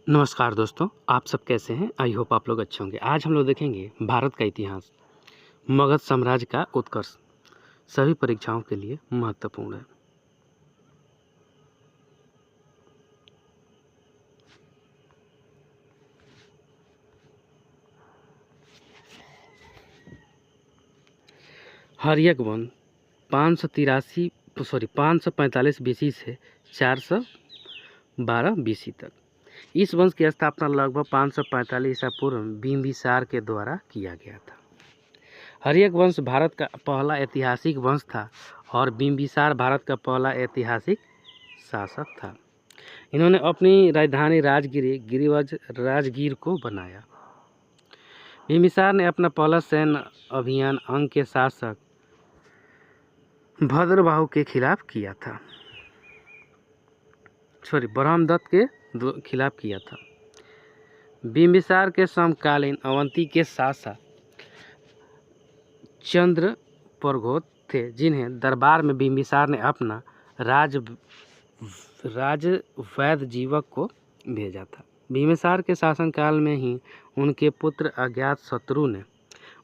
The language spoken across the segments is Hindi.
नमस्कार दोस्तों, आप सब कैसे हैं? आई होप आप लोग अच्छे होंगे। आज हम लोग देखेंगे भारत का इतिहास, मगध साम्राज्य का उत्कर्ष सभी परीक्षाओं के लिए महत्वपूर्ण है। हर्यक वंश 545 बीसी से 412 बीसी तक। इस वंश की स्थापना लगभग 545 ईसा पूर्व बिंबिसार के द्वारा किया गया था। हर्यक वंश भारत का पहला ऐतिहासिक वंश था और बिंबिसार भारत का पहला ऐतिहासिक शासक था। इन्होंने अपनी राजधानी राजगीर को बनाया। बिंबिसार ने अपना पहला सैन्य अभियान अंग के शासक भद्रबाहु के खिलाफ किया था। ब्रह्मदत्त के खिलाफ किया था। बिंबिसार के समकालीन अवंती के शासक चंद्रप्रघोत थे, जिन्हें दरबार में बिंबिसार ने अपना राजवैद्य जीवक को भेजा था। बिंबिसार के शासनकाल में ही उनके पुत्र अज्ञातशत्रु ने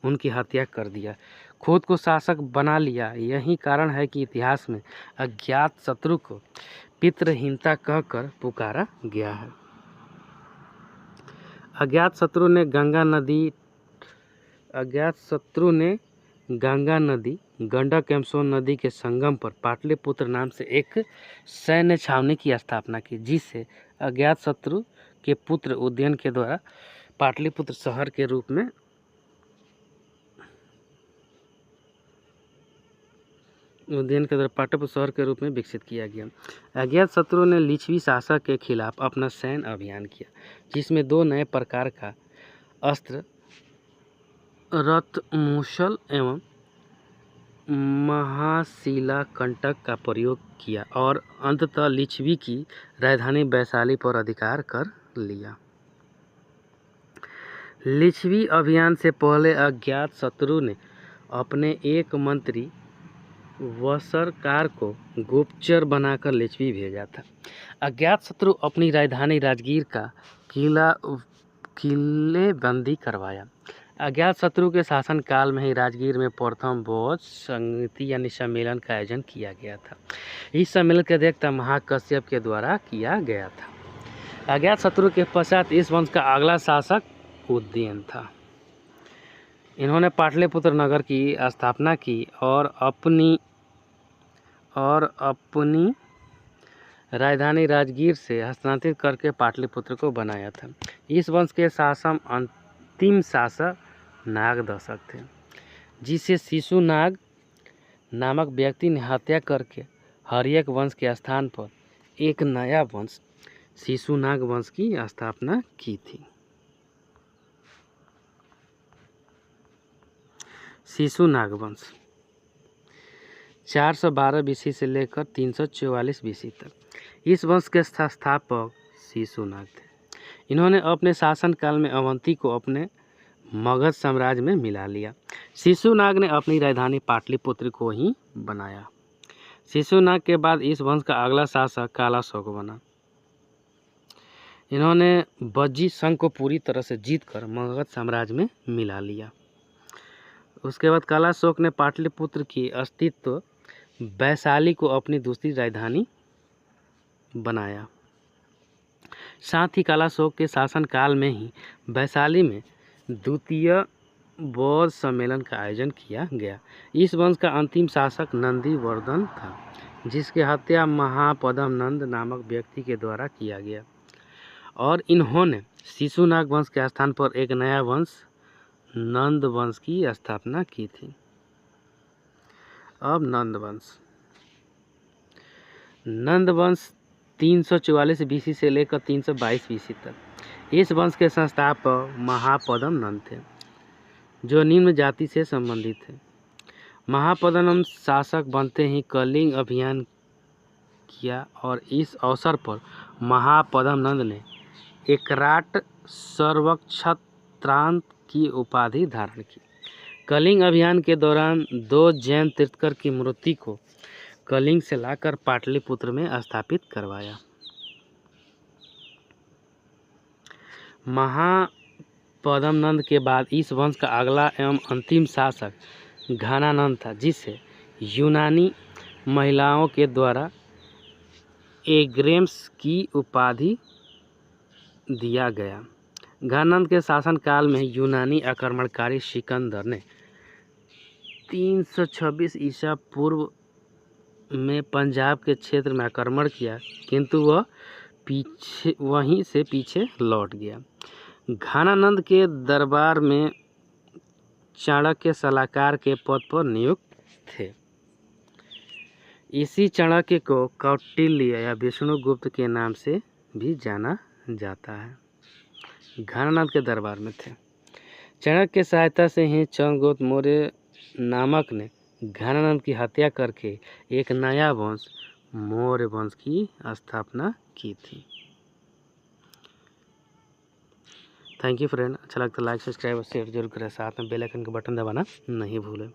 उनकी हत्या कर दिया, खुद को शासक बना लिया। यही कारण है कि इतिहास में अज्ञातशत्रु को पितृहीनता कहकर पुकारा गया है। अज्ञातशत्रु ने गंगा नदी गंडक एवं सोन नदी के संगम पर पाटलिपुत्र नाम से एक सैन्य छावनी की स्थापना की, जिससे अज्ञातशत्रु के पुत्र उदयन के द्वारा पाटलिपुत्र शहर के रूप में विकसित किया गया। अज्ञातशत्रु ने लिच्छवी शासक के खिलाफ अपना सैन्य अभियान किया, जिसमें 2 नए प्रकार का अस्त्र रथमूसल एवं महाशिला कंटक का प्रयोग किया और अंततः लिच्छवी की राजधानी वैशाली पर अधिकार कर लिया। लिच्छवी अभियान से पहले अज्ञातशत्रु ने अपने एक मंत्री वसरकार को गुप्तचर बनाकर लिच्छवी भेजा था। अज्ञातशत्रु अपनी राजधानी राजगीर का किलेबंदी करवाया। अज्ञातशत्रु के शासनकाल में ही राजगीर में प्रथम बौद्ध संगति यानी सम्मेलन का आयोजन किया गया था। इस सम्मेलन की अध्यक्षता महाकश्यप के द्वारा किया गया था। अज्ञातशत्रु के पश्चात इस वंश का अगला शासक उदयन था। इन्होंने पाटलिपुत्र नगर की स्थापना की और अपनी राजधानी राजगीर से हस्तांतरित करके पाटलिपुत्र को बनाया था। इस वंश के अंतिम शासक नागदशक थे, जिसे शिशुनाग नामक व्यक्ति ने हत्या करके हर्यक वंश के स्थान पर एक नया वंश शिशुनाग वंश की स्थापना की थी। शिशुनाग वंश 412 बीसी से लेकर 344 बीसी तक। इस वंश के संस्थापक शिशुनाग थे। इन्होंने अपने शासनकाल में अवंती को अपने मगध साम्राज्य में मिला लिया। शिशुनाग ने अपनी राजधानी पाटलिपुत्र को ही बनाया। शिशुनाग के बाद इस वंश का अगला शासक कालाशोक बना। इन्होंने बज्जी संघ को पूरी तरह से जीतकर मगध साम्राज्य में मिला लिया। उसके बाद कालाशोक ने पाटलिपुत्र की अस्तित्व वैशाली को अपनी दूसरी राजधानी बनाया। साथ ही कालाशोक के शासनकाल में ही वैशाली में द्वितीय बौद्ध सम्मेलन का आयोजन किया गया। इस वंश का अंतिम शासक नंदीवर्धन था, जिसकी हत्या महापद्म नंद नामक व्यक्ति के द्वारा किया गया और इन्होंने शिशुनाग वंश के स्थान पर एक नया वंश नंद वंश की स्थापना की थी। अब नंद वंश 344 बीसी से लेकर 322 बीसी तक। इस वंश के संस्थापक महापद्म नंद थे, जो निम्न जाति से संबंधित थे। महापद्म नंद शासक बनते ही कलिंग अभियान किया और इस अवसर पर महापद्म नंद ने एकराट सर्वक्षत्रांत की उपाधि धारण की। कलिंग अभियान के दौरान 2 जैन तीर्थकर की मूर्ति को कलिंग से लाकर पाटलिपुत्र में स्थापित करवाया। महापद्मनंद के बाद इस वंश का अगला एवं अंतिम शासक घनानंद था, जिसे यूनानी महिलाओं के द्वारा एग्रेम्स की उपाधि दिया गया। घनानंद के शासनकाल में यूनानी आक्रमणकारी सिकंदर ने 326 ईसा पूर्व में पंजाब के क्षेत्र में आक्रमण किया, किंतु वह वहीं से पीछे लौट गया। घनानंद के दरबार में चाणक्य सलाहकार के पद पर नियुक्त थे। इसी चाणक्य को कौटिल्य या विष्णुगुप्त के नाम से भी जाना जाता है। घनानंद के दरबार में थे। चाणक्य की सहायता से ही चंद्रगुप्त मौर्य नामक ने घनानंद की हत्या करके एक नया वंश मौर्य वंश की स्थापना की थी। Thank you friend. अच्छा लगता है लाइक सब्सक्राइब और शेयर जरूर करें, साथ में बेल आइकन का बटन दबाना नहीं भूलें।